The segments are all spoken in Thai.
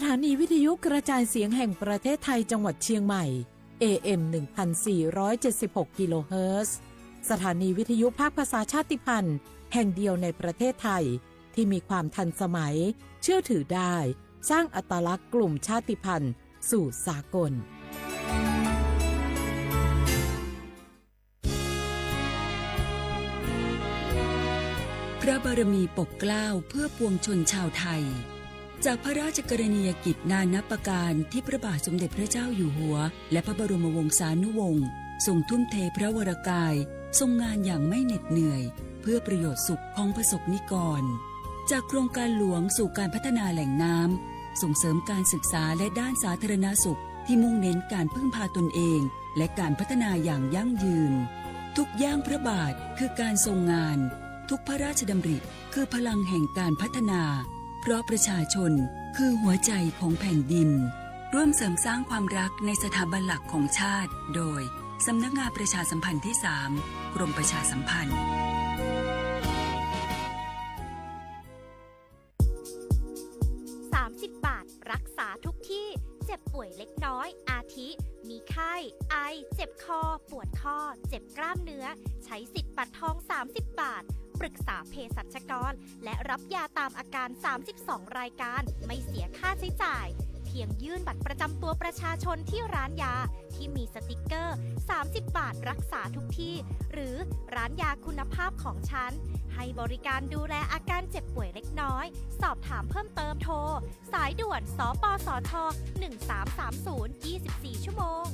ถานีวิทยุกระจายเสียงแห่งประเทศไทยจังหวัดเชียงใหม่ AM 1476 กิโลเฮิรตซ์สถานีวิทยุภาคภาษาชาติพันธุ์แห่งเดียวในประเทศไทยที่มีความทันสมัยเชื่อถือได้สร้างอัตลักษณ์กลุ่มชาติพันธุ์สู่สากลพระบารมีปกเกล้าเพื่อปวงชนชาวไทยจากพระราชกรณียกิจนานับประการที่พระบาทสมเด็จพระเจ้าอยู่หัวและพระบรมวงศานุวงศ์ทรงทุ่มเทพระวรกายทรงงานอย่างไม่เหน็ดเหนื่อยเพื่อประโยชน์สุขของประสบนิกรจากโครงการหลวงสู่การพัฒนาแหล่งน้ำส่งเสริมการศึกษาและด้านสาธารณสุขที่มุ่งเน้นการพึ่งพาตนเองและการพัฒนาอย่างยั่งยืนทุกย่างพระบาทคือการทรงงานทุกพระราชดำริคือพลังแห่งการพัฒนาเพราะประชาชนคือหัวใจของแผ่นดินร่วมเสริมสร้างความรักในสถาบันหลักของชาติโดยสำนักงานประชาสัมพันธ์ที่ 3 กรมประชาสัมพันธ์30 บาทรักษาทุกที่เจ็บป่วยเล็กน้อยอาทิมีไข้ไอเจ็บคอปวดข้อเจ็บกล้ามเนื้อใช้สิทธิ์บัตรทอง30 บาทปรึกษาเภสัชกรและรับยาตามอาการ32รายการไม่เสียค่าใช้จ่ายเพียงยื่นบัตรประจำตัวประชาชนที่ร้านยาที่มีสติกเกอร์30 บาทรักษาทุกที่หรือร้านยาคุณภาพของฉันให้บริการดูแลอาการเจ็บป่วยเล็กน้อยสอบถามเพิ่มเติมโทรสายด่วนสปสช1330 24 ชั่วโมง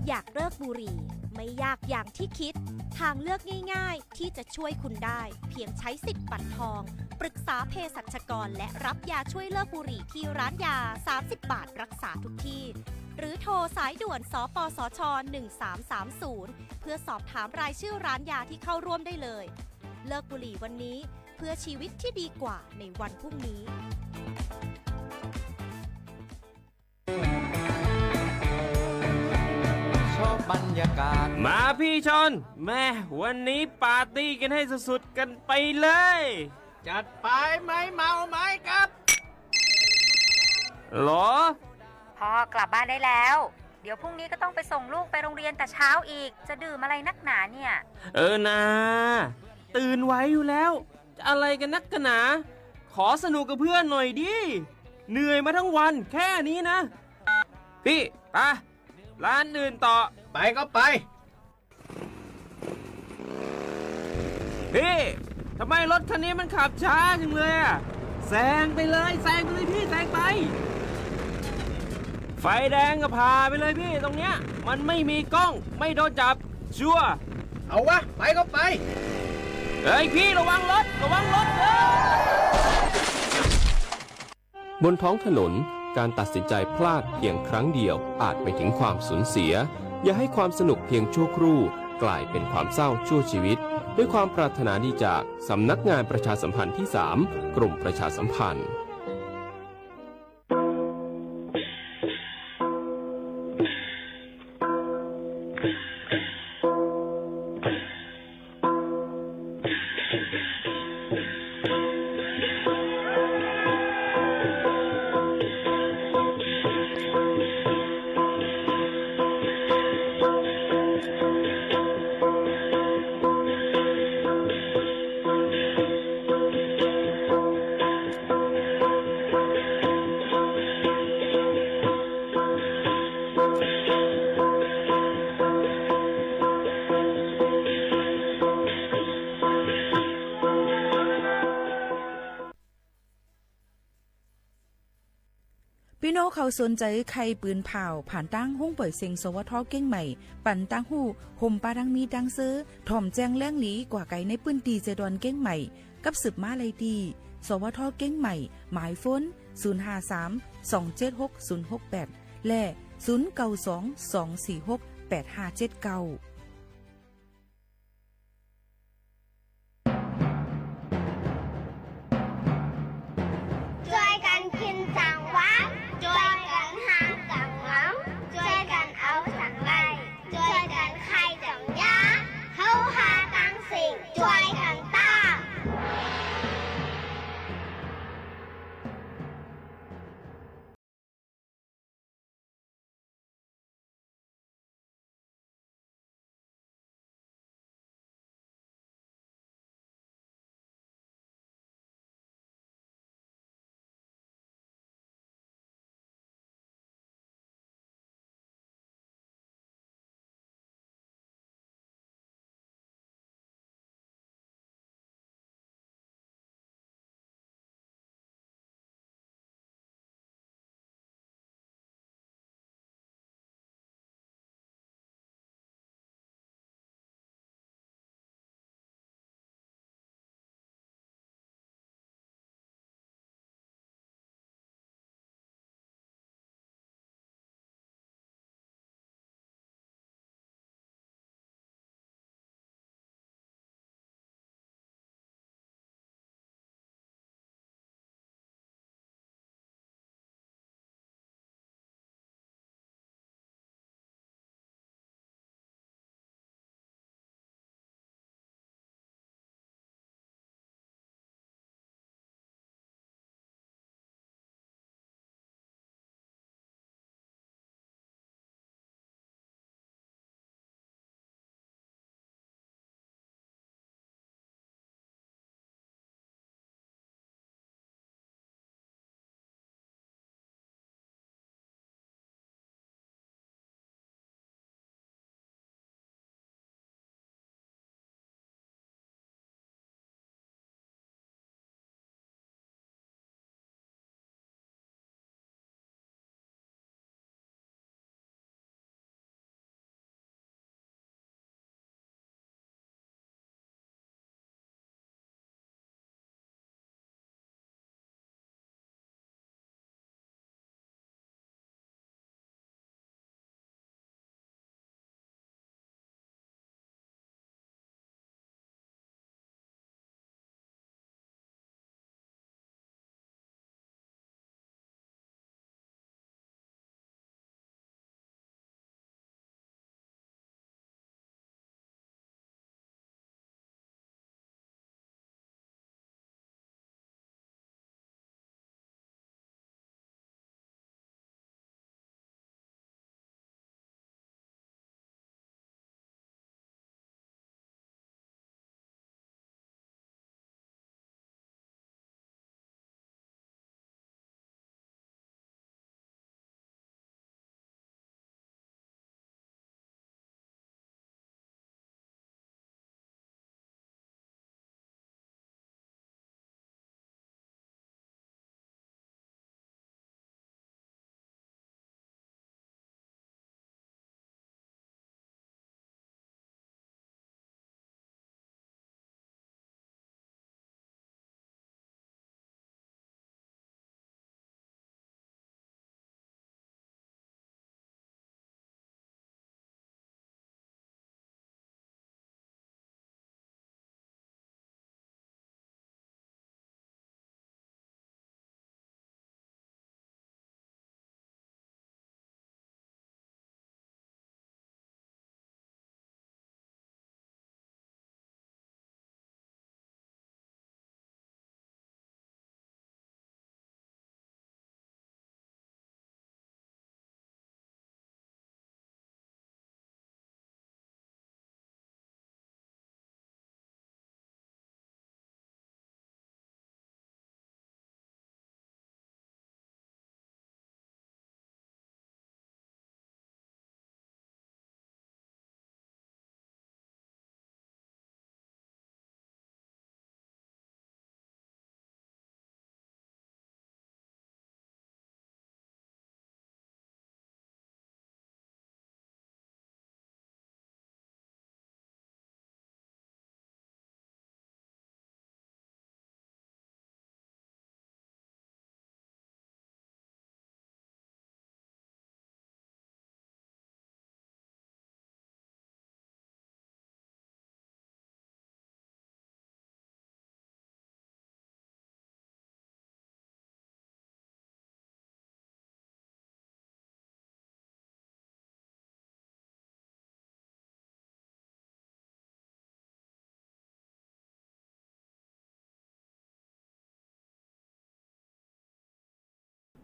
อยากเลิกบุหรี่ไม่ยากอย่างที่คิดทางเลือกง่ายๆที่จะช่วยคุณได้เพียงใช้สิทธิ์บัตรทองปรึกษาเภสัชกรและรับยาช่วยเลิกบุหรี่ที่ร้านยา30 บาทรักษาทุกที่หรือโทรสายด่วนสปสช1330เพื่อสอบถามรายชื่อร้านยาที่เข้าร่วมได้เลยเลิกบุหรี่วันนี้เพื่อชีวิตที่ดีกว่าในวันพรุ่งนี้บรรยากาศมาพี่ชนแม่วันนี้ปาร์ตี้กันให้สุดๆกันไปเลยจัดไปไหมเมาไหมครับหรอพ่อกลับบ้านได้แล้วเดี๋ยวพรุ่งนี้ก็ต้องไปส่งลูกไปโรงเรียนแต่เช้าอีกจะดื่มอะไรนักหนาเนี่ยนะตื่นไว้อยู่แล้วจะอะไรกันนักกันหนาขอสนุกกับเพื่อนหน่อยดิเหนื่อยมาทั้งวันแค่นี้นะพี่ไปร้านอื่นต่อไปก็ไปพี่ทำไมรถคันนี้มันขับช้าจังเลยอะแซงไปเลยพี่แซงไปไฟแดงก็พาไปเลยพี่ตรงเนี้ยมันไม่มีกล้องไม่โดนจับชัวร์เอาวะไปก็ไปเฮ้ยพี่ระวังรถบนท้องถนนการตัดสินใจพลาดเพียงครั้งเดียวอาจไปถึงความสูญเสียอย่าให้ความสนุกเพียงชั่วครู่กลายเป็นความเศร้าชั่วชีวิตด้วยความปรารถนาดีจากสำนักงานประชาสัมพันธ์ที่ 3 กรมประชาสัมพันธ์พี่น้องเขาสนใจใครปืนเผาผ่านตั้งห้องเปิดเสียงสวทเก้งใหม่ปั่นตั้งหู้ห่มปาดังมีดังซื้อถ่อมแจ้งแล้งหลีกว่าไก่ในปื้นตีเจดอนเก้งใหม่กับสืบมาไลตีสวทเก้งใหม่หมายฟ้น053-276-068และ0922468579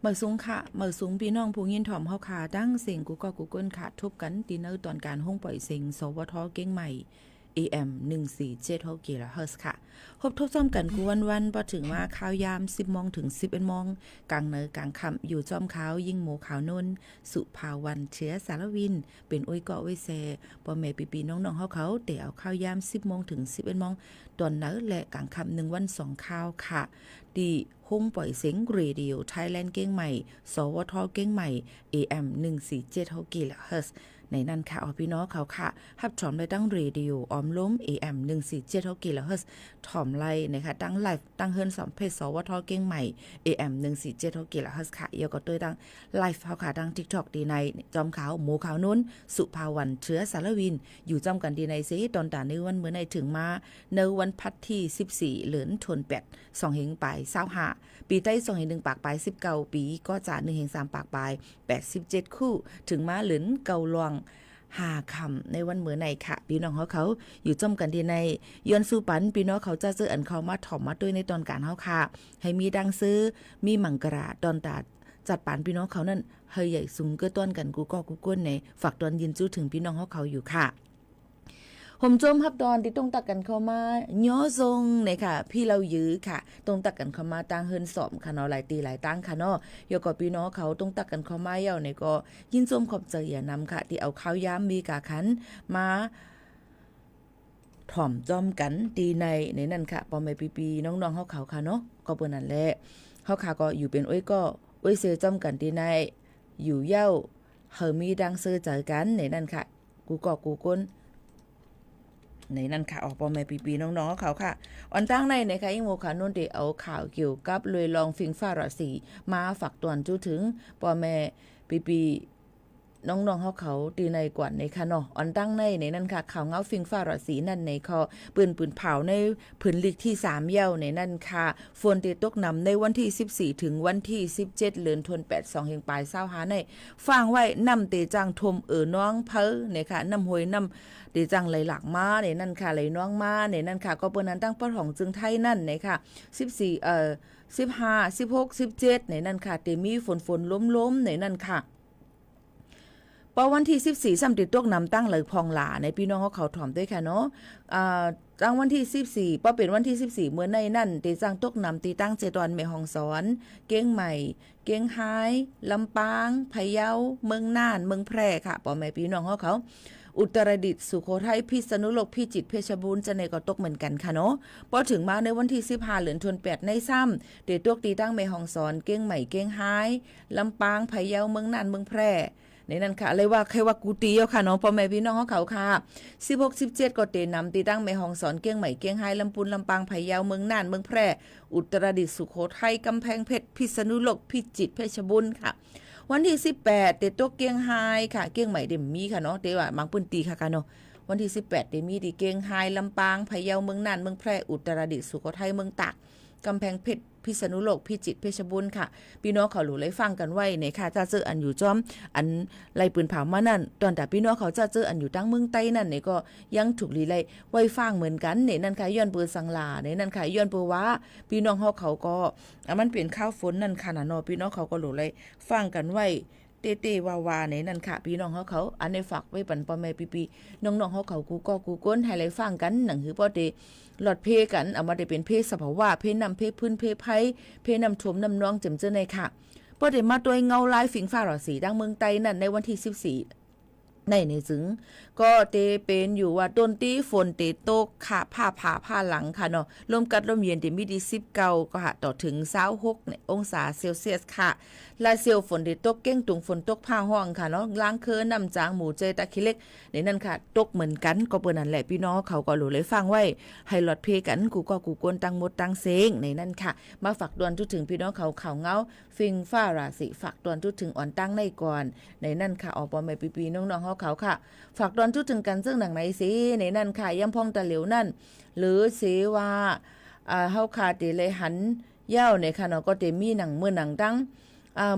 เมื่อสูงค่ะเมื่อสูงพี่น้องผู้ยินถ่อมเฮาค่ะดั้งเสียงกูก็กูเกิลค่ะทบกันดินเนอร์ตอนการห้องปล่อยเสียงสวทเก้งใหม่ AM 1476 GHz ค่ะพบทบซ้อมกันกูวันพอถึงว่าข่าวยาม 10 โมงถึง 11 โมงกลางเนอกลางค่ำอยู่จอมขาวยิ่งหมูขาวนนสุภาวันเชื้อสารวินเป็นอ้อยเกาะไว้แซพ่อแม่ปีๆน้องๆเขาเตะเอาข่าวยาม 10 โมงถึง 11 โมงตอนเนอและกลางค่ำ1 วัน 2ข่าวค่ะดีห้องปล่อยเสียงเรดิโอไทยแลนด์เก้งใหม่สวทเก้งใหม่ AM 1476 GHzในนั้นค่ะพี่น้องเขาค่ะฮับถอมได้ตั้งเรดิโอออมล้ม AM 1476 GHz ถอมไล่นะคะตั้งไลฟ์ตั้งเฮิรน2เพจสวทเก้งใหม่ AM 1476 GHz ค่ะเยาก็ตัวตั้งไลฟ์เขาค่ะตั้ง TikTok ดีในจอมขาวหมูขาวนุ่นสุภาวันเชื้อสารวินอยู่จอมกันดีในสิตอนตาในวันเมื่อในถึงมาในวันพัดที่14เหลือนทน8 2เฮงปลาย25ปีใต้2เฮง1ปากปลาย19ปีก็จะ1เฮง3ปากปลาย87คู่ถึงมาเหลือนเกาลวง5คำในวันเหมือในค่ะพี่น้องเขาอยู่จมกันดีในย้อนสู้ปันพี่น้องเขาจะซื้ออันเขามาถ่อมมาด้วยในตอนการเฮาค่ะให้มีดังซื้อมีมังกราตอนตาจัดปานพี่น้องเขานั่นเฮยใหญ่สูงก็ต้นกันกูก็กูก้นในฝากตอนยินจู้ถึงพี่น้องเขาอยู่ค่ะผมจมฮับดอนที่ต้องตักกันเข้ามาย่อทรงเนี่ยค่ะพี่เรายื้อค่ะต้องตักกันเข้ามาตั้งเฮิรนสอมค่ะเนาะหลายตีหลายตั้งค่ะเนาะอยู่กับพี่น้องเขาต้องตักกันเข้ามาเย่าเนี่ยก็ยินชมขอบใจอย่านำค่ะที่เอาข้าวยามมีกาคันมาถ่อมจอมกันตีในนั่นค่ะปอมไม่ปีๆน้องๆเขาค่ะเนาะก็เปิ้นนั่นแหละเขาค่ะก็อยู่เป็นอ้อยก็อ้อยเซจอมกันตีในอยู่เย้าเฮามีดังเซอเจอกันในนั่นค่ะกูก็กูก้นในนั้นค่ะออกปอแม่ปีๆน้องๆเขาค่ะอันตั้งในนะคะยิ่งโมขานุ่นเดเอาข่าวเกี่ยวกับเลยลองฟิงฟ้าราศีมาฝากตวนจู้ถึงปอแม่ปีๆน้องๆเขาตีในกว่าในค่ะเนาะอันตั้งในนั้นค่ะข่าวเงาฟิงฟ้าราศีนั่นในคอปืนเผาในผืนลิกที่3เย้าในนั้นค่ะฝนตกนำในวันที่14ถึงวันที่17เดือนธันวาคม2เฮงปลาย25ในฟังไว้นำเตจังทมน้องเพอเนี่ยค่ะนำหวยนำเดจังไหลหลักมาในนั่นค่ะไหลน้องมาในนั่นค่ะก็เปิ้นนั้นตั้งป้อของจึงไทยนั่นในค่ะ14 15 16 17ในนั่นค่ะเตมีฝนล้มในนั่นค่ะพอวันที่14ซ้ำติดตกนำตั้งเลยพองหลาในพี่น้องเขาถ่อมด้วยค่ะเนาะตั้งวันที่14พอเป็นวันที่14เมื่อในนั่นเตจังตกนำตีตั้งเจดอนแม่ฮ่องสอนเก้งใหม่เก้งไฮลำปางพะเยาเมืองน่านเมืองแพร่ค่ะปอแม่พี่น้องเขาอุตรดิตถ์สุโขทัยพิษณุโลกพิจิตรเพชรบูรณ์จะในก็ตกเหมือนกันค่ะเนาะพอถึงมาในวันที่15เดือนธันวาคมในซ้ำเดตกตีตั้งแม่ฮ่องสอนเก้งใหม่เก้งไฮลำปางพะเยาเมืองน่านเมืองแพร่ในนั้นค่ะเลยว่าใครว่ากูตีเอาค่ะเนาะพ่อแม่พี่น้องเขาค่ะ16 17ก็เตนำตีตั้งแม่ฮ่องสอนเก้งใหม่เก้งไฮลำพูนลำปางพะเยาเมืองน่านเมืองแพร่อุตรดิตถ์สุโขทัยกำแพงเพชรพิษณุโลกพิจิตรเพชรบูรณ์ค่ะวันที่18เตตกเกียงไฮค่ะเกียงใหม่เดมมีค่ะเนาะเตว่าบางปืนตีค่ะเนาะวันที่18เดมีดีเกียงไฮลำปางพะเยาเมืองน่านเมืองแพร่อุตรดิตถ์สุโขทัยเมืองตากกำแพงเพชรพิษณุโลกพิจิตรเพชรบูรณ์ค่ะพี่น้องเขาหลู่ไล่ฟังกันไว้ในค่ะจะเจออันอยู่จอมอันไล่ปืนเผามานั่นตอนแต่พี่น้องเขาจะเจออันอยู่ตั้งเมืองใต้นั่นเนี่ยก็ยังถูกลีไล่ไว้ฟังเหมือนกันในนั่นค่ะย้อนเปืนสังลาในนั่นค่ะย้อนเปืนว่าพี่น้องเขาก็มันเปลี่ยนข้าวฝนนั่นค่ะนะเนาะพี่น้องเขาก็หลู่ไล่ฟังกันไว้เตวาในนั่นค่ะพี่น้องเขาอันในฝากไว้ปันพ่อแม่ปีน้องๆเขากูก็กูก้นให้ไล่ฟังกันหนังคือพ่อเตหลอดเพกันเอามาได้เป็นเพสภาวะเพนำเพพื้นเพไผเพนำถมนำน้องเจิมเจอในค่ะพอได้มาตัวเงาลายฝิงฟ้าราศีดังเมืองไต้นั่นในวันที่14ในจึงก็เตเป็นอยู่ว่าต้นตีฝนเตตกค่ะผ้าหลังค่ะเนาะลมกัดลมเย็นเตมีดี19ก็ค่ะต่อถึง26องศาเซลเซียสค่ะลาเซียวฝนเตตกเก้งตุงฝนตกผ้าห้องค่ะเนาะล้างเคือนำจางหมูเจตะคิเล็กในนั่นค่ะตกเหมือนกันก็เปิ้นนั่นแหละพี่น้องเขาก็รู้เลยฟังไว้ให้หลอดเพกันกูก็กูกวนตั้งมดตั้งเซงในนั่นค่ะมาฝากดวนทุกถึงพี่น้องเขาเงาฟิงฟ้าราศีฝากดวนทุกถึงอ่อนตั้งในก่อนในนั่นค่ะออกปอแม่ปีน้องๆเขาค่ะฝากดวนทุกถึงกันซึ่งหนังไหนสิในนั่นค่ะย่ำพองตะเหลวนั่นหรือเสว่าเฮาขาติเลยหันยาวในค่ะเนาะก็เตมีหนังมือหนังดัง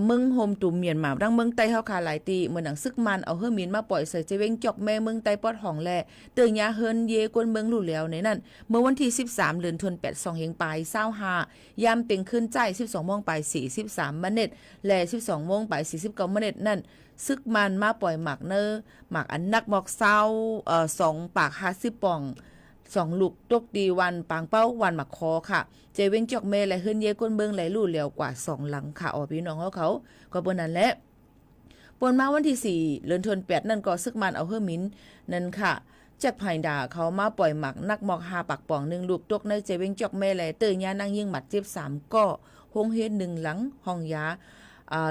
เมืองโฮมตุ่มเมียนมาดังเมืองไต้เฮาค่ะหลายตีเหมือนหนังซึกมันเอาเฮอมินมาปล่อยใส่เจเวงจอกแม่เมืองไต้ปอดห้องแลเตือนยาเฮินเยกวนเมืองลู่แล้วในนั้นเมื่อวันที่13เดือนธันวาคม2เฮงปลาย25ยามเป็นขึ้นใจ12โมงปลาย43มนิและ12โมงปลาย49มนินั่นซึกมันมาปล่อยหมักเนอหมักอันนักหมอกเศร้า2ปาก50ป่อง2ลูกตกดีวันปางเป้าวันหมักคอค่ะเจเวงจอกเมและเฮินเยก้นเบิงไหลลู่แล้วกว่า2หลังค่ะพี่น้องเขาก็บนนั้นแหละปนมาวันที่4เดือนธันวาคมนั่นก็ซึกมันเอาเฮอมินนั่นค่ะแจ็คไผ่ดาเขามาปล่อยหมักนักหมอก5ปากป่อง1ลูกตกในเจเวงจอกเมและเตยยานั่งยิงหมัดเจ็บ3ก็โฮงเฮ็ด1หลังห้องยา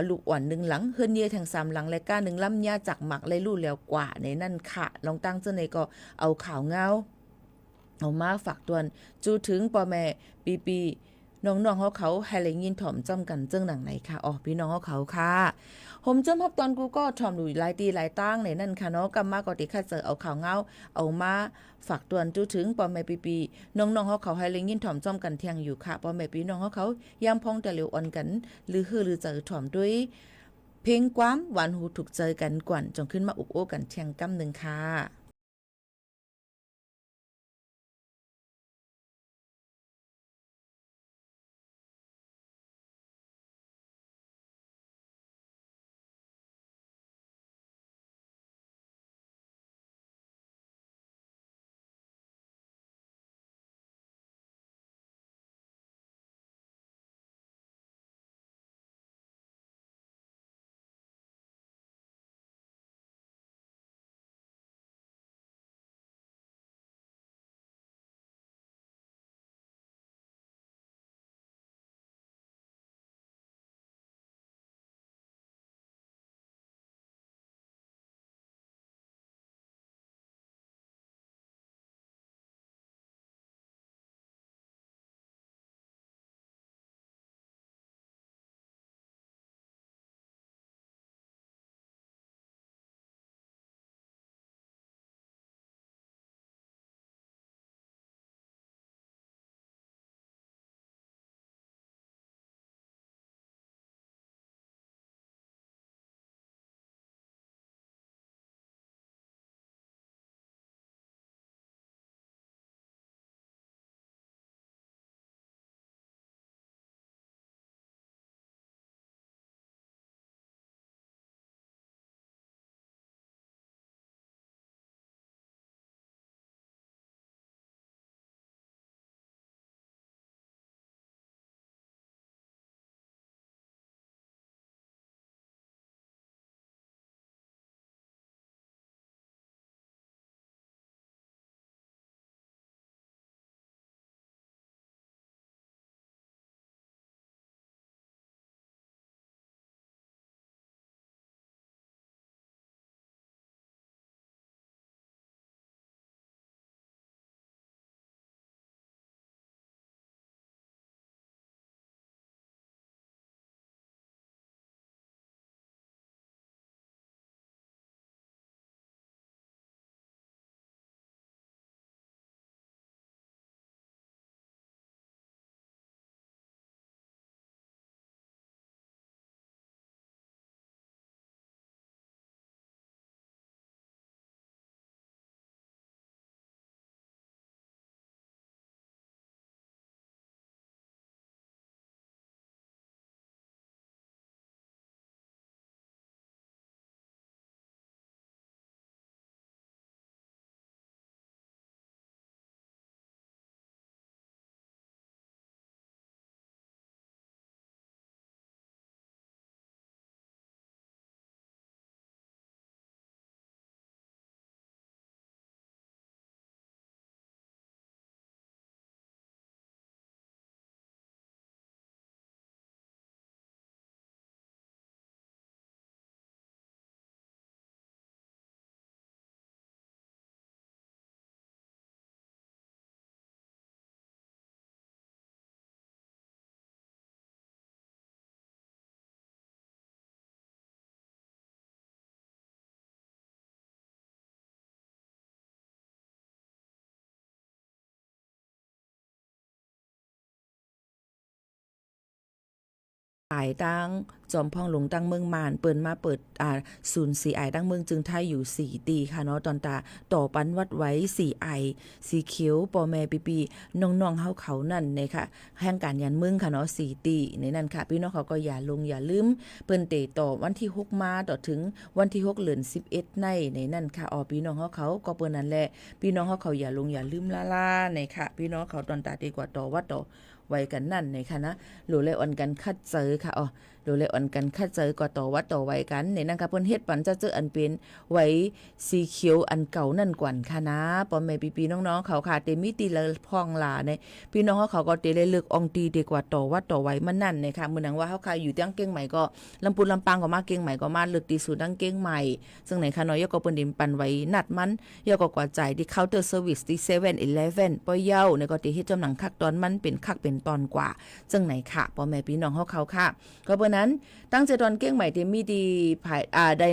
ลูกอ่อน1หลังเฮินเยแทง3หลังและก้า1ลำยาจากหมักไหลลู่แล้วกว่าในนั่นค่ะลองตั้งเจ้าในก็เอาข่าวเงาเอามาฝากตวนจูถึงปอแม่ปีน้องๆเขาให้เลยยินถ่อมจ้ำกันเจ้งหนังไหนค่ะพี่น้องเขาค่ะผมจ้ำพับตอนกูก็ถ่อมดูหลายตีหลายตั้งในนั่นค่ะเนาะกำมาก็ติค่ะเจอเอาข่าวเงาเอามาฝากตวนจูถึงปอแม่ปีน้องๆเขาให้เลยยินถ่อมจ้ำกันเที่ยงอยู่ค่ะปอแม่ปีน้องเขายามพองแต่เหลียวอ่อนกันหรือเจอถ่อมด้วยเพลงความหวานหูถูกเจอกันกวนจงขึ้นมาอุกโอ้กันเที่ยงกำหนึ่งค่ะ อายตั้งจอมพ่องหลงตั้งเมืองมานเปิ้นมาเปิดศูนย์4ไอตั้งเมืองจึงไทยอยู่4ตีค่ะเนาะตอนตาต่อปันวัดไว้4ไอสีเขียวปอแม่ปีน้องๆเฮาเขานั่นนะคะแห่งการยันเมืองค่ะเนาะ4ตีในนั้นค่ะพี่น้องเขาก็อย่าลงอย่าลืมเปิ้นเตต่อวันที่6มาต่อถึงวันที่6เดือน11ในนั้นค่ะพี่น้องเขาก็เปิ้นนั่นแหละพี่น้องเขาอย่าลงอย่าลืมล่าในค่ะพี่น้องเขาตอนตาดีกว่าต่อวัดต่อไว้กันนั่นในค่ะนะหรือเลยอ่อนกันคัดเจอค่ะโดยเลยอ่อนกันคัดเจอก็ต่อวัดต่อไว้กันในนั้นค่ะเพิ่นเฮ็ดปันจะเจออันเป็นไว้สีเขียวอันเก่านั่นกว่าค่ะนะปอแม่ปีน้องๆเขาค่ะเตมีตีละพองลาในพี่น้องเขาก็เตเลยเลือกอองตีดีกว่าต่อวัดต่อไว้มันนั่นนะคะมื้อนั้นว่าเขาค่ะอยู่ตั้งเก้งใหม่ก็ลำพูนลำปางก็มาเก้งใหม่ก็มาเลือกตีสูตรตั้งเก้งใหม่ซึ่งไหนค่ะเนาะยก็เปิ้นดิมปันไว้นัดมันยก็กว่าจ่ายที่เคาน์เตอร์เซอร์วิสที่7-Eleven ปอเย้าในก็ติเฮ็ดจำหนังคักตอนมันเป็นคักเป็นตอนกว่าซึ่งไหนค่ะปอแม่พี่น้องเขาค่ะก็เพราะนั้นตั้งใจตอนเก้งใหม่ที่มีดีได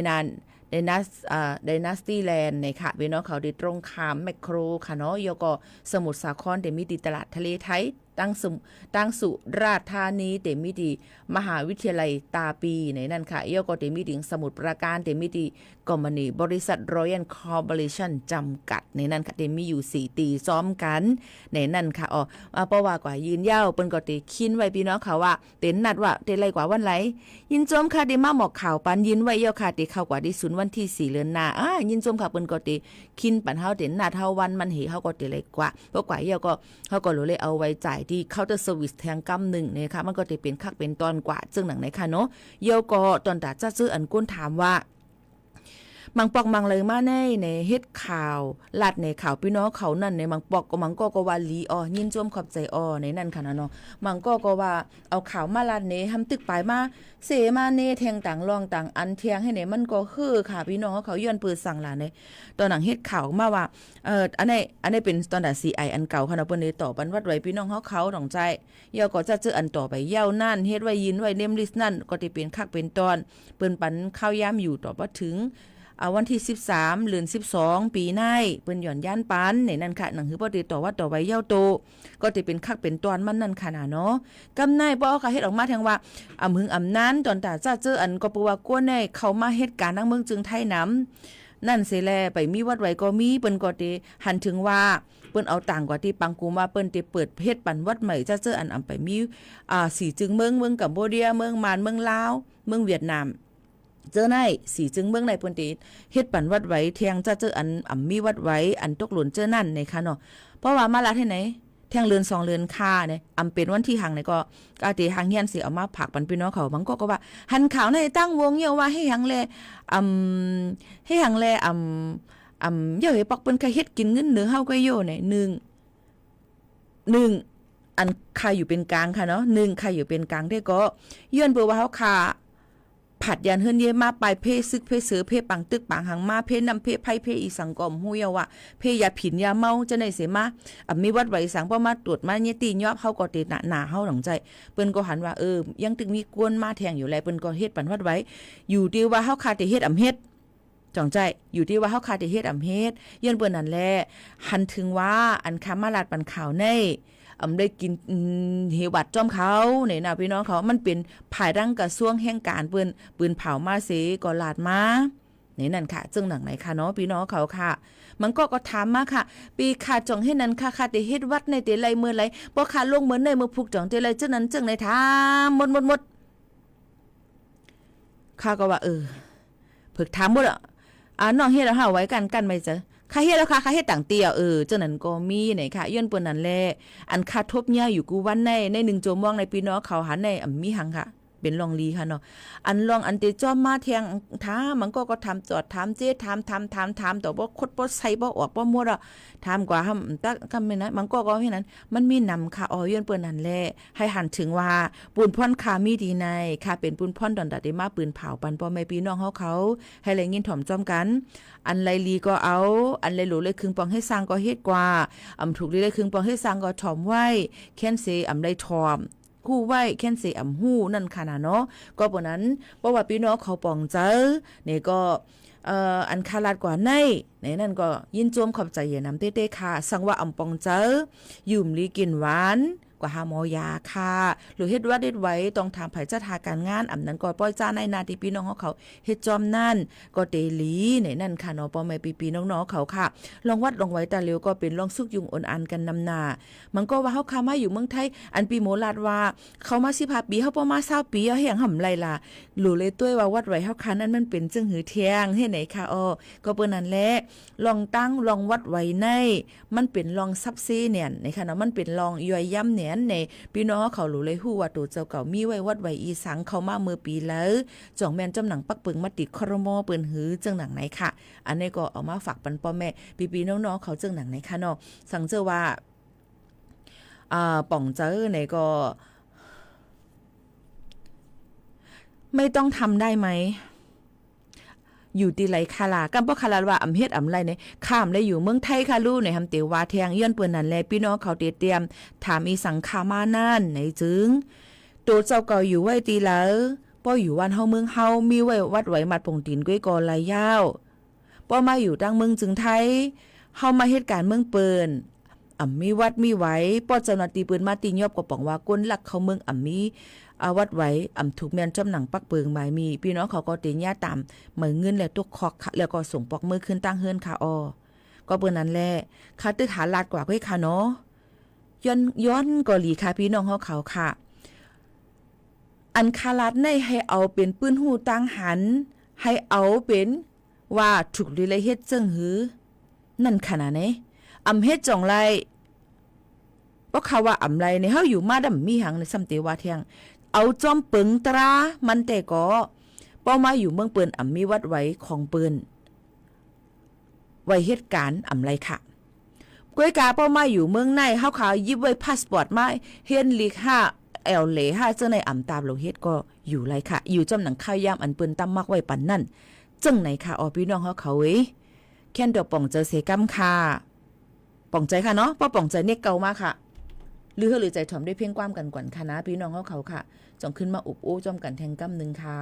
นาสตี้แลนด์ในค่ะพี่น้องเขาที่ตรงข้ามแมคโครค่ะเนาะยก็สมุทรสาครที่มีดีตลาดทะเลไทยตั้งสุราษฎร์ธานีเตมีดีมหาวิทยาลัยตาปีในนั่นค่ะเยก็เตมีดีสมุทรปราการเตมีดีกอมนีบริษัทรอยัลคอร์ปอเรชั่นจำกัดในนั่นค่ะเตมีอยู่4ตีซ้อมกันในนั่นค่ะเพราะว่ากว่ายืนยาวเปิ้นก็เตคินไว้พี่น้องเขาว่าเต็นนัดว่าเตไรกว่าวันไหลยินจมค่ะเตมาหมอกข่าวปันยินไว้เยค่ะเตเข้ากว่าที่ศูนย์วันที่4เดือนหน้ายินจมค่ะเปิ้นก็เตคินปันเฮาเต็นนัดเฮาวันมันเหเฮาก็เตไรกว่าเพราะกว่าเยก็เฮาก็รู้เลยเอาไว้จ่ายที่เคาน์เตอร์เซอร์วิสแทงกำ1นะคะมันก็จะเป็นคักเป็นตอนกว่าซึ่งหนังไหนค่ะเนาะเยาก็ตอนตาจะซื้ออันก้นถามว่ามังปอกมังเลยมาในเฮ็ดข่าวลาดในข่าวพี่น้องเขานั่นในมังปอกก็มังก็ว่าลียินจมขอบใจในนั่นค่ะเนาะมังก็ว่าเอาข่าวมาลาดในทำตึกปลายมาเสมาเนแทงต่างรองต่างอันเทียงให้เนี่ยมันก็คือค่ะพี่น้องเขาย้อนปืนสั่งล่ะในตอนหนังเฮ็ดข่าวมาว่าอันนี้เป็นสแตนดาร์ด CI อันเก่าค่ะเนาะเปิ้นได้ต่อปันวัดไว้พี่น้องเขาต้องใจเยาก็จะเจออันต่อไปยาวนั่นเฮ็ดไว้ยินไว้เนมลิสนั่นก็สิเป็นคักเป็นตอนเปิ้นปันข้าวยามอยู่ต่อบ่ถึงวันที่13เดือน12ปีในเปิ้นหย่อนย่านปันในนั่นค่ะหนังหือบ่ได้ต่อว่าต่อไว้ยาวโตก็สิเป็นคักเป็นตอนมันนั่นค่ะเนาะกำนายบ่ค่ะเฮ็ดออกมาแทงว่าหึงนั้นตอนตาจะเจออันก็ปูว่ากวนในเข้ามาเฮ็ดการทั้งเมืองจึงไทยน้ำนั่นเสแลไปมีวัดไว้ก็มีเปิ้นก็ได้หันถึงว่าเปิ้นเอาต่างกว่าที่ปังกูมาเปิ้นได้เปิดเฮ็ดปันวัดใหม่จะเจออันไปมีสีจึงเมืองกัมพูชาเมืองมานเมืองลาวเมืองเวียดนามเจอในสีจึงเมืองในเปิ้นได้เฮ็ดปันวัดไว้เทียงจะเจออันมีวัดไว้อันตกหล่นเจอนั่นในค่ะเนาะเพราะว่ามาลาที่ไหนแทงเรือน2เรือนค่าเนี่ยเป็นวันที่หังเนี่ยก็อาติหังเฮียนสิเอามาผักปันพี่น้องเขาบางก็ว่าหันข่าวในตั้งวงเยาว่าให้หังแลให้หังแลเยาให้ปักเปิ้นเฮ็ดกินเงินเหนือเฮาก็โยเนี่ย1อันค่าอยู่เป็นกลางค่ะเนาะ1ค่าอยู่เป็นกลางได้ก็ย้อนเปิ้ว่าเฮาค่าผัดยันเฮือนเยมาไปเพซึกเพเสือเพปังตึกปังหังมาเพนำเพไผเพอีสังกอมฮู้ยาว่าเพยาผินยาเมาจะได้เสมามีวัดไว้สังบ่มาตรวจมาเยตียอบเฮาก็ติหน้าเฮาหลังใจเปิ้นก็หันว่ายังตึกมีกวนมาแทงอยู่แลเปิ้นก็เฮ็ดปันวัดไว้อยู่ที่ว่าเฮาขาดแต่เฮ็ดเฮ็ดจ่องใจอยู่ที่ว่าเฮาขาดแต่เฮ็ดเฮ็ดย้อนเปิ้นนั่นแหละหันถึงว่าอันคำมาลาดปันข่าวในได้กินเฮวัดจอมเขาเนี่ยนะพี่น้องเขามันเป็นภายรังกระทรวงแห่งการปืนเผามาเสก็ลาดมาเนี่ยนั่นค่ะจึงหนังไหนค่ะเนาะพี่น้องเขาค่ะมันก็ถามมาค่ะปีขาดจ่องให้นั้นค่ะแต่เฮ็ดวัดในเตไลเมื่อไรบ่ขาดลงเหมือนในเมื่อผูกจ่องเตไลจึงนั้นจึงในถามหมดข้าก็ว่าเพิกถามหมดน้องเฮ็ดแล้วหาไว้กันไม่เจอค่าเฮ็ดแล้วค่ะค่าเฮ็ดต่างเตี้ยจังนั้นก็มีไหนค่ะย้อนเปิ้นนั่นแลอันค่าทบเนี่ยอยู่กูวันใน1โจมองในพี่น้องเขาหันในมีหังค่ะเป็นลองลีค่ะเนาะอันลองอันเตจอมมาแทงท้ามันก็ทำจอดถามเจ๊ถามต่อบ่คดบ่ใส่บ่ออกบ่มั่วถามกว่าตะกำแม่นะมันก็เฮ็ดนั้นมันมีนำค่ะย้อนเปิ้นนั่นแลให้หันถึงว่าปูนพ่อนค่ามีดีในค่ะเป็นปูนพ่อนดอนดาได้มาปืนเผาปันพ่อแม่พี่น้องเขาให้แลยินถ่อมจอมกันอันไรลีก็เอาอันไรหลูเลยครึ่งปองให้สร้างก็เฮ็ดกว่าถูกเลยครึ่งปองให้สร้างก็ถ่อมไว้แค้นเสไรถ่อมคู่ไว้แค้นเสหู้นั่นค่ะเนาะก็ปะนั้นเพราะว่าพี่น้องเขาปองเจอนี่ก็อันคาลาดกว่าในนั่นก็ยินจวมขอบใจอย่านำเต้ๆค่ะสังว่าปองเจอยุ่มลีกินหวาน กว่าหาหมอยาค่ะหรือเฮ็ดว่าเด็ดไว้ต้องถามไผจัดหาการงานอำนั้นก็ป้อยจ้าในนาที่พี่น้องเขาเฮ็ดจอมนั่นก็เตลีในนั่นค่ะเนาะป้อแม่ปีๆน้องๆเขาค่ะลองวัดลองไว้ตาเร็วก็เป็นลองสุกยุงอ่อนอันกันนำหน้ามันก็ว่าเฮาคามาอยู่เมืองไทยอันปีโมลาดว่าเขามา15ปีเฮาบ่มา20ปีเฮาแห่งห่ำไรล่ะรู้เลยต้วยว่าวัดไว้เฮาคันนั้นมันเป็นจึงหือเที่ยงเฮ็ดไหนค่ะก็เปิ้นนั่นแหละลองตั้งลองวัดไว้ในมันเป็นลองซับซีเนี่ยนะคะเนาะมันเป็นลองย่อยย่ำเนี่ยในพี่น้องเขารู้เลยฮู้ว่าตัวเจ้าเก่ามีไว้วัดไว้อีสังเข้ามาเมื่อปีแล้วจ่องแม่นจำหนังปักปึงมาติดครมเปิ้นหือจังหนังไหนค่ะอันนี้ก็เอามาฝากปันพ่อแม่พี่ๆน้องๆเขาจังหนังไหนค่ะเนาะสังเจอว่าป่องเจอไหนก็ไม่ต้องทำได้ไหมอยู่ตีไหลคาลากำปอคาลาว่าอำเฮ็ดอำไรเนี่ยข้ามได้อยู่เมืองไทยค่ะลูกในหำเตียวว่าแทงย้อนเปิ้นนั่นแลพี่น้องเขาเตรียมถามอีสังคามานั่นในจึงตัวเจ้าเก่าอยู่ไว้ตีแล้วป้ออยู่วันเฮาเมืองเฮามีไว้วัดไว้มัดปงตีนก้อยกอลายยาวป้อมาอยู่ตั้งเมืองจึงไทยเฮามาเฮ็ดการเมืองเปิ้นมีวัดมีไว้ป้อเจ้าหน้าที่เปิ้นมาตียอบก็ป้องว่าก้นหลักเขาเมืองมีวัดไว้ถูกแม่นจำหนังปักเปิงหมายมีพี่น้องเขาก็เตียตามเหมือนเงินแล้วตุกคอกแล้วก็ส่งปอกมือขึ้นตั้งเฮือนค่ะก็เปิ้นนั้นแหละค่าตึกหาลาดกว่าก้อยค่ะเนาะย้อนก็หลีค่ะพี่น้องเขาค่ะอันคาลาดในให้เอาเป็นปืนหูตั้งหันให้เอาเป็นว่าถูกลิเลยเฮ็ดจังหือนั่นขนาดไหนเฮ็ดจ่องไรเพราะเขาว่าไรในเฮาอยู่มาดำมีหังในซ้ำเตว่าเที่ยงเอาจอมปึงตรามันแต่ก็ป้อมาอยู่เมืองเปิ้นมีวัดไว้ของเปิ้นไว้เหตุการณ์ไรค่ะก้อยกาป้อมาอยู่เมืองในเฮาขาวยิบไว้พาสปอร์ตมาเฮียนลีก5แอลเล5เจ้าในตามโลเฮ็ดก็อยู่ไรค่ะอยู่จำหนังข้าวยามอันเปิ้นตำมักไว้ปันนั่นจังไหนค่ะพี่น้องเขาเว้ยแค่นดอกป่องเจอเสกำค่ะป่องใจค่ะเนาะป้อป่องใจเนี่ยเก่ามากค่ะหรือใจถ่อมได้เพียงความกันก่อนค่ะนะพี่น้องเขาค่ะจองขึ้นมาอุบอู้จอมกันแทงกำนึงค่ะ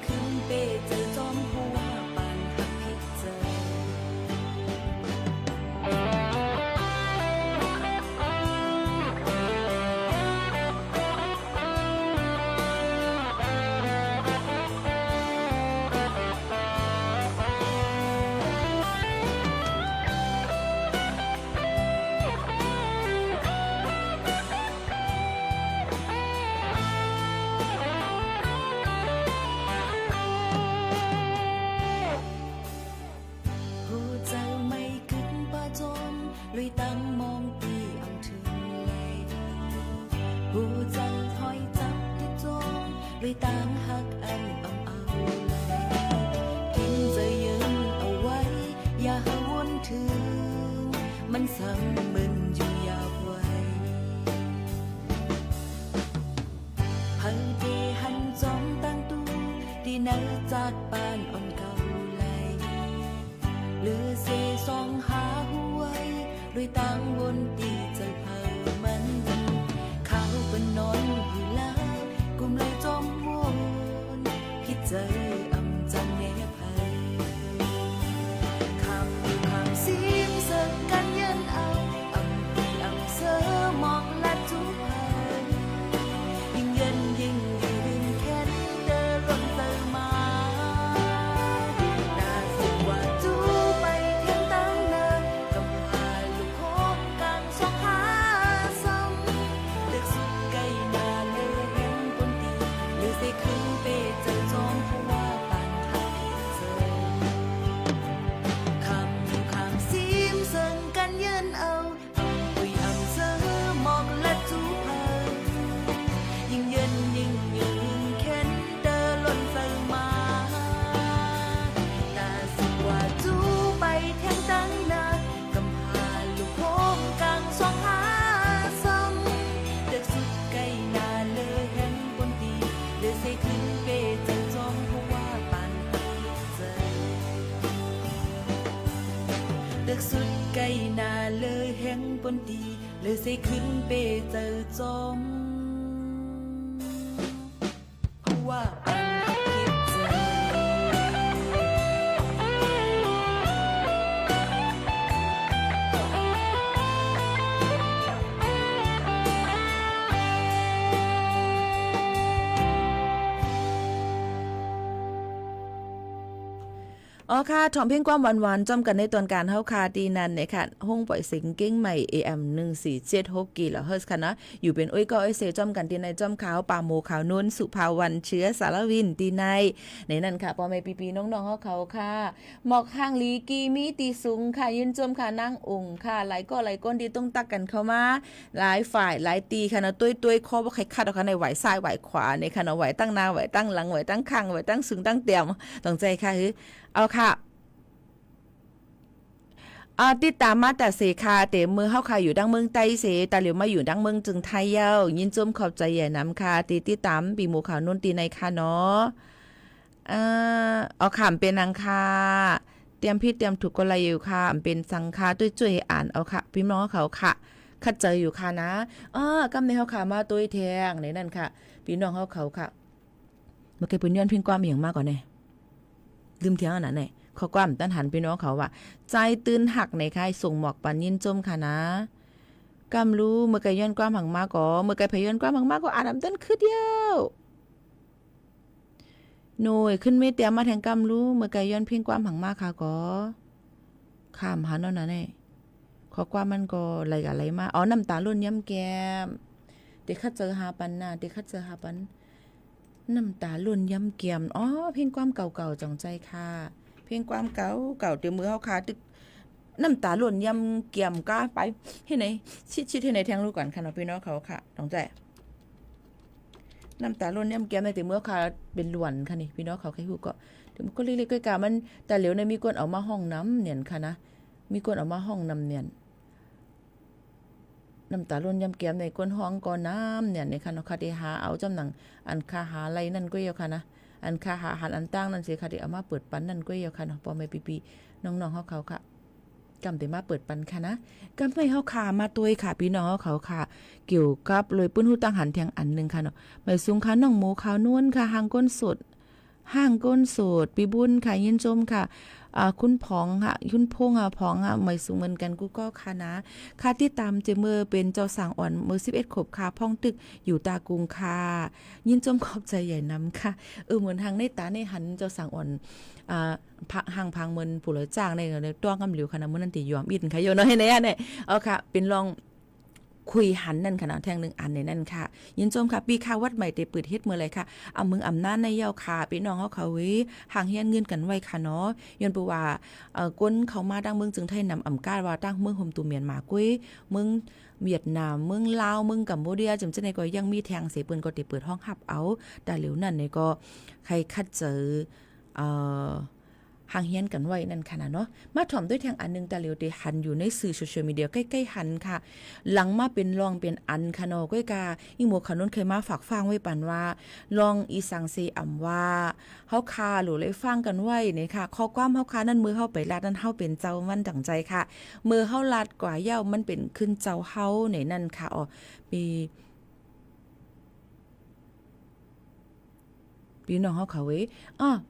ขึ้นเปเจอจอมหัวปานหักพิเจลุยตั้งมองตีเอาถึงเลยหูใจถอยจับที่จงลุยตั้งหักอันเอาเลย มันซ้ำมึนอยู่ยาวไว้พังเทหันจอมตั้งตู้ที่นักจัดปานอ่อนเก่าไหลหรือเสซองหาหวยด้วยตังวนตีเจอเผามันเขาเป็นนอนอยู่แล้วกุมเลยจอมวนคิดเจออำจังแน่ไผคำซิมเสิร์กันยันเอาอำปีอำเสอมองและจุบเผยยิ่งเย็นยิ่งยืนแค้นเดินร่นเติมมาน่าสิว่าจูไปเที่ยงตั้งเนินกำพาลูกโคกกันสองหาซ้ำเลือกสุดไก่นาเลยเห็นคนดีหรือสิขึ้นไปเจอจอมเพราะว่าปานหักเจอคำซิมเสิร์กันยืนเอาปุยอำเสอมองและจูเผยยิ่งเย็นยิ่งยืนเข็นเดินล้นเติมมาน่าสิว่าจูไปเที่ยงตั้งนานกำพาลูกโคงกลางสองหาซ้ำเลือกสุดไก่นาเลยแห่งบนดีเลือกใส่ขึ้นเปเจอจอมเพราะว่าปานหักใจเลือกสุดไก่นาเลยแห่งบนดีเลือกใส่ขึ้นเปเจอจอมเพราะว่าปานหักคิดใจ อ๋อค่ะถ่อมเพียงความหวานๆจอมกันในตอนการเฮาคาดีนั้นเนี่ยค่ะห้องปล่อยเสียงเก้งใหม่ AM 1476กิโลเฮิรตซ์ค่ะนะอยู่เป็นอ้อยก็อ้อยเซจอมกันที่ในจอมขาวปาโมขาวนุ่นสุภาวันเชื้อสารวินดีในนั้นค่ะพ่อแม่ปีๆน้องๆเฮาเขาค่ะหมอกข้างลีกีมีตีสูงค่ะยืนจมค่ะนั่งองค์ค่ะหลายก็หลายก้นที่ต้องตักกันเข้ามาหลายฝ่ายหลายตีค่ะนะตุ้ยๆคอบ่ใครคัดเอาค่ะในไหวซ้ายไหวขวาในค่ะนะไหวตั้งหน้าไหวตั้งหลังไหวตั้งข้างไหวตั้งสูงตั้งเตี่ยมต้องใจค่ะเอาค่ะติดตามมาแต่เสคาเตมือเฮาค่ะอยู่ดังเมืองไต้เสตาเหลียวมาอยู่ดังเมืองจึงไทยเย้ายินจมขอบใจใหญ่น้ำค่ะติดตามปีหมู่ข่าวนุ่นตีในค่ะเนาะเอาขามเป็นนางค่ะเตรียมผิดเตรียมถูกก็เลยอยู่ค่ะเป็นสังคาด้วยช่วยอ่านเอาค่ะพี่น้องเขาค่ะคัดเจออยู่ค่ะนะกำในเฮาค่ะมาตุ้ยแทงในนั่นค่ะพี่น้องเขาค่ะเมื่อกี้เพิ่นย้อนพิงความอย่างมากกว่าแน่ลืมเที่ยงอันนั้นแน่ข้อความตันหันพี่น้องเขาว่าใจตื่นหักในค่ายส่งหมอกปันยินจมค่ะนะกำรู้เมื่อไกย้อนความหังมากก็เมื่อไกพย้อนความหังมากก็อ่านน้ำต้นคือเดียวหน่วยขึ้นไม่เตรียมมาแทงกำรู้เมื่อไกย้อนเพียงความหังมากค่ะก็ข้ามหันเอานะเนี่ยข้อความมันก็อะไรกับอะไรมาน้ำตาล้นย้ำแก้มเด็กคัดเจอหาปันนะเด็กคัดเจอหาปันน้ำตาล้นย้ำแก้มเพียงความเก่าๆจังใจค่ะเพียงความเก่าเดี๋ยวมือเฮาคาตึกน้ำตาหล่นยำเกี่ยมก้าไปเฮ็ดไหนชิดๆเฮ็ดไหนแทงลูกก่อนค่ะเนาะพี่น้องเขาค่ะต้องใจน้ำตาหล่นยำเกี่ยมในแต่มือคาเป็นหลวนค่ะนี่พี่น้องเขาใครฮู้ก็เดี๋ยวมันก็เล็กๆกะมันแต่เหลียวในมีคนเอามาห้องน้ำเนียนค่ะนะมีคนเอามาห้องน้ำเนียนน้ำตาล้นยำเกี่ยมในก้นห้องก่อนน้ำเนี่ยในค่ะเนาะค่ะที่หาเอาจำหนังอันค่าหาอะไรนั่นก็เยอะค่ะนะอันค่าหาอาหารอันตั้งนั่นสิค่ะที่เอามาเปิดปันนั่นก็เยอะค่ะเนาะพ่อแม่ปีๆน้องๆเขาค่ะกำแต่มาเปิดปันค่ะนะกำไม่เฮาค่ะมาตัวยค่ะพี่น้องเขาค่ะเกี่ยวกับเลยปื้นหูตั้งหันเทียงอันนึงค่ะเนาะหมายสูงค่ะน้องหมูขาวนวลค่ะห้างก้นสดปีบุญค่ะยินจมค่ะคุณผองค่ะคุณพงผองไม่สูงเหมือนกันกูก็ค่ะนะค่ะที่ตามเจมือเป็นเจ้าสางอ่อนมือ11ขบค่ะพ่องตึกอยู่ตากรุงค่ะยินจมขอบใจใหญ่นำค่ะเหมือนทางในตาในหันเจ้าสางอ่อนห่างพังเหมือนผู้เลยจ้างในตัวกำเหลียวค่ะนะมื้อนั้นติยอมอินค่ะโยเนาะให้แน่เนี่ยเอาค่ะเป็นลองคุยหันนั่นค่ะนะแทง1อันในนั่นค่ะยินจมค่ะปีค่าวัดใหม่ได้เปิดเฮ็ดเมื่อไรค่ะเอาเมืองอำนาจในเยาค่ะพี่น้องเขาห่างเฮียนเงินกันไว้ค่ะเนาะย้อนปูว่าก้นเขามาดังเมืองจึงไทยนำอำกาว่าตั้งเมืองโฮมตูเมียนมากุ้ยเมืองเวียดนามเมืองลาวเมืองกัมพูชาจำจะในก็ยังมีแทงเสปืนก็ได้เปิดห้องฮับเอาแต่เหลียวนั่นในก็ใครคัดเจอ ห่างเฮียนกันไว้นั่นค่ะนะเนาะมาถ่อมด้วยทางอันนึงแต่เหลียวเตหันอยู่ในสื่อโซเชียลมีเดียใกล้ๆหันค่ะหลังมาเป็นรองเป็นอันค่ะเนาะก้อยกาอีหมวกขนุนเคยมาฝากฟังไว้ปันว่าลองอีสังเซอำว่าเฮาคาหรือเลยฟังกันไว้นี่ค่ะข้อความเฮาคานั่นมือเฮาไปลาดนั่นเฮาเป็นเจ้ามันดั่งใจค่ะมือเฮาลาดกว่าเหย้ามันเป็นขึ้นเจ้าเฮาในนั่นค่ะอ๋อมีพี่น้องเฮาเขาเว้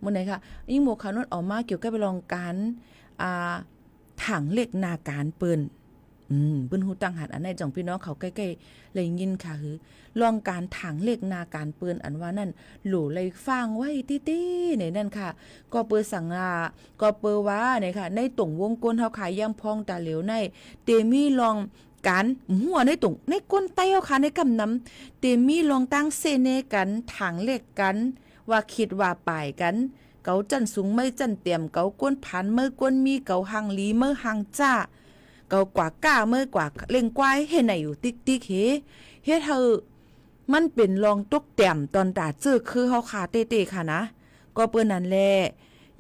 มื้อไหนค่ะยิ่งหมวกขาวนุ่นออกมาเกี่ยวกับไปลองการถังเหล็กนาการเปิ้นเปิ้นฮู้ตั้งหัดอันไหนจ่องพี่น้องเขาใกล้ๆเลยยินค่ะคือลองการถังเหล็กนาการเปิ้นอันว่านั่นโหลเลยฟังไว้ตี้ๆในนั่นค่ะก็เปิ้นสั่งก็เปิ้นว่าเนี่ยค่ะในตรงวงกลเฮาขายย่ำพองตาเหลวในเตมีลองการหัวในตรงในก้นไตเฮาค่ะในกำนำเตมีลองตั้งเซเนกันถังเหล็กกันว่าคิดว่าป่ายกันเกาจันสูงไม่จันเตรียมเกาก้นพันเมื่อก้นมีเกาหังลีเมื่อหังจ้าเกากว่าก้าเมื่อกว่าเล่งกวายเฮ็ดไหนอยู่ติ๊กเฮ็ดเธอมันเป็นรองตกเตรียมตอนตาเจอคือเฮาขาเต้ๆค่ะนะก็เปิ้นนั่นแหละ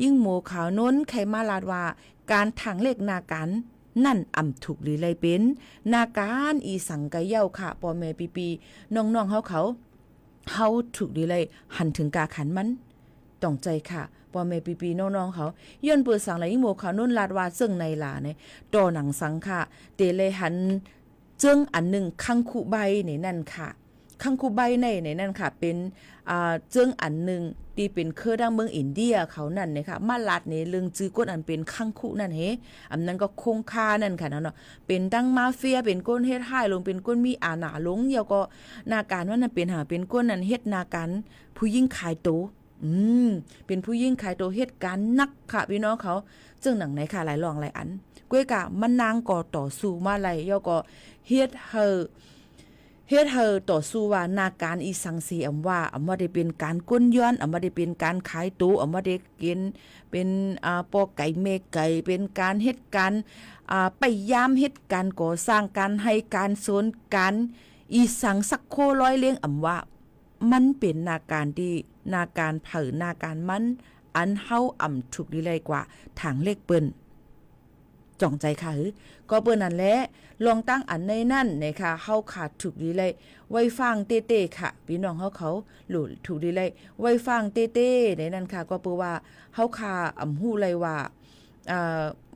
ยิ่งหมูขาวน้นไขมาลาดว่าการถังเหล็กนาการนั่นอ่ำถูกหรือไรเป็นนาการอีสังกะเย้าค่ะปอแม่ปีน้องๆเฮาถูกดีเลยหันถึงกาขันมันต้องใจค่ะปอแม่ปีน้องๆเขาย้อนเปิดสังไหลหมู่เขานุ่นลาดว่าซึ่งในหลาเนี่ยต่อหนังสังค่ะเตเลยหันเจิ้งอันหนึ่งคังคุใบในนั่นค่ะคังคุใบในนั่นค่ะเป็นเจิ้งอันหนึ่งที่เป็นเครือดังเมืองอินเดียเขานั่นนะคะมาลาดในเรื่องจื้อก้นอันเป็นคังคุนั่นเฮอันนั้นก็คงคานั่นค่ะเนาะเป็นดังมาเฟียเป็นก้นเฮ็ดให้ลงเป็นก้นมีอาหนาลงเดียวก็นาการว่านั่นเป็นหาเป็นก้นนั้นเฮ็ดนาการผู้ยิ่งขายโตเป็นผู้ยิ่งขายโตเฮ็ดการนักค่ะพี่น้องเขาจึงหนังไหนค่ะหลายรองหลายอันก้วยกะมันนางก่อต่อสู้มาไหลย่อก็เฮ็ดต่อสู้ว่านาการอีสังสีอำว่าอำว่าได้เป็นการก้นย้อนอำว่าได้เป็นการขายตู้อำว่าได้กินเป็นปอไก่เมไก่เป็นการเฮ็ดการไปยามเฮ็ดการก่อสร้างการให้การสนการอีสังสักโคร้อยเลี้ยงอำว่ามันเป็นนาการที่นาการเผอนาการมันอันเฮาอ่ำถูกดีเลยกว่าทางเลขเปิ้นจ่องใจค่ะก็เปิ้นนั่นแหละลองตั้งอันในนั่นนะคะเฮาขาดถูกดีเลยไว้ฟังเต้ๆค่ะพี่น้องเขาหลุดถูกดีเลยไว้ฟังเต้ๆในนั่นค่ะก็เปิ้นว่าเฮาขาฮู้เลยว่า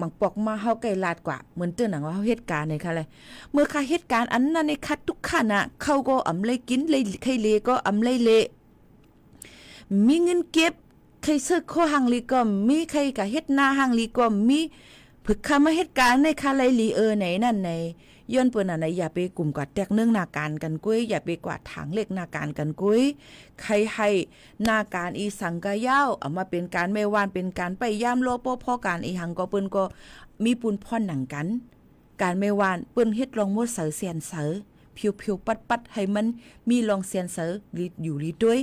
บางปอกมาเฮาไกลลาดกว่าเหมือนเตือนหนังว่าเฮาเหตุการณ์ในค่ะเลยเมื่อค่ะเหตุการณ์อันนั้นในคัดทุกขณะเขาก็เลยกินเลยใครเลก็เลยเละมีเงินเก็บใครซื้อโคหังลีก็มีใครก็เฮ็ดนาหังลีก็มีฝึกคำมาเหตุการณ์ในคาไลลีไหนนั่นในย้อนเปิ้นอันไหนอย่าไปกลุ่มกว่าแตกเนื่องนาการกันกุ้ยอย่าไปกว่าถางเหล็กนาการกันกุ้ยใครให้นาการอีสังกะยาวเอามาเป็นการแม่วานเป็นการไปย่ามโลโปพ่อการอีหังก็เปิ้นก็มีปูนพ่อนหนังกันการแม่วานเปิ้นเฮ็ดลองมดเสือเสียนเสือผิวปัดให้มันมีลองเสียนเสืออยู่ลีด้วย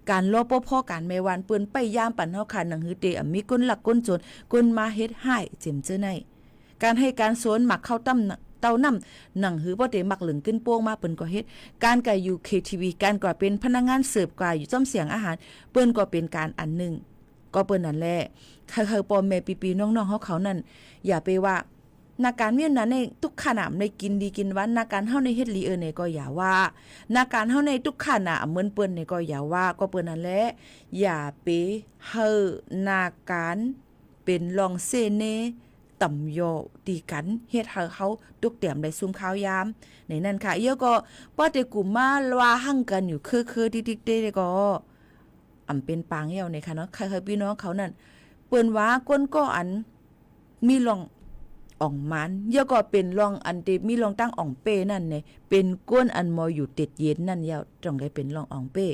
การโลโปพ่อการแม่วานเปิ้นไปย่ามปั่นเฮาขาหนังหือเตมีก้นหลักก้นโจรก้นมาเฮ็ดให้เจ็มเจ้อในการให้การสวนหมักเข้าตั้มเต้าน้ำหนังหือบ่ได้มักเหลืองขึ้นโป้งมาเปิ้นก็เฮ็ดการก็อยู่ KTV การก็เป็นพนักงานเสิร์ฟก็อยู่จ้อมเสียงอาหารเปิ้นก็เป็นการอันนึงก็เปิ้นนั่นแหละคือพ่อแม่ปีๆน้องๆเขานั่นอย่าไปว่านาการเมียนนั้นในทุกขณะในกินดีกินหวานนาการเฮาในเฮ็ดลีในก็อย่าว่านาการเฮาในทุกขณะเหมือนเปิ้นในก็อย่าว่าก็เปิ้นนั่นแหละอย่าไปเฮอนาการเป็นลองเซเนต่ำโยตีกันเฮ็ดให้เขาตุกเตรียมได้ซุ่มข้าวยามในนั้นค่ะเยอะก็ป้อแต่กลุ่มมาว่าหั่งกันอยู่คือติ๊กๆเด้ก็เป็นปางเหี่ยวในค่ะเนาะใครๆพี่น้องเขานั่นเปิ้นว่าก้นก็อันมีลองอ่องมันเยอะก็เป็นลองอันที่มีลองตั้งอ่องเป้นั่นเนี่ยเป็นก้นอันมออยู่ติดเย็นนั่นยาวจ้องได้เป็นลองอ่องเป้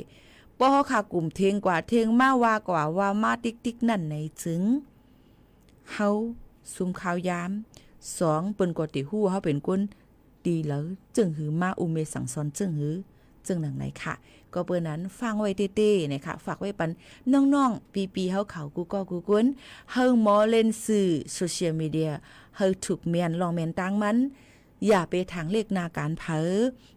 ป้อค่ะกลุ่มเทงกว่าเทงมาว่ากว่ามาติ๊กนั่นในถึงเฮาซุ่มข้าวยาม2เปิ้นก็ติฮู้เฮาเป็นคนดีแล้วจึงหือมาอุเมสังสอนจึงหือจึงหนังไหนค่ะก็เปิ้นนั้นฟังไว้เต้ๆนะคะฝากไว้ปันน้องๆปีๆเฮาเขากูก็กูกวนเฮาหมอเล่นสื่อโซเชียลมีเดียเฮาถูกเมียนลองเมียนตังมัน อย่าไปทางเลขนาการเผอ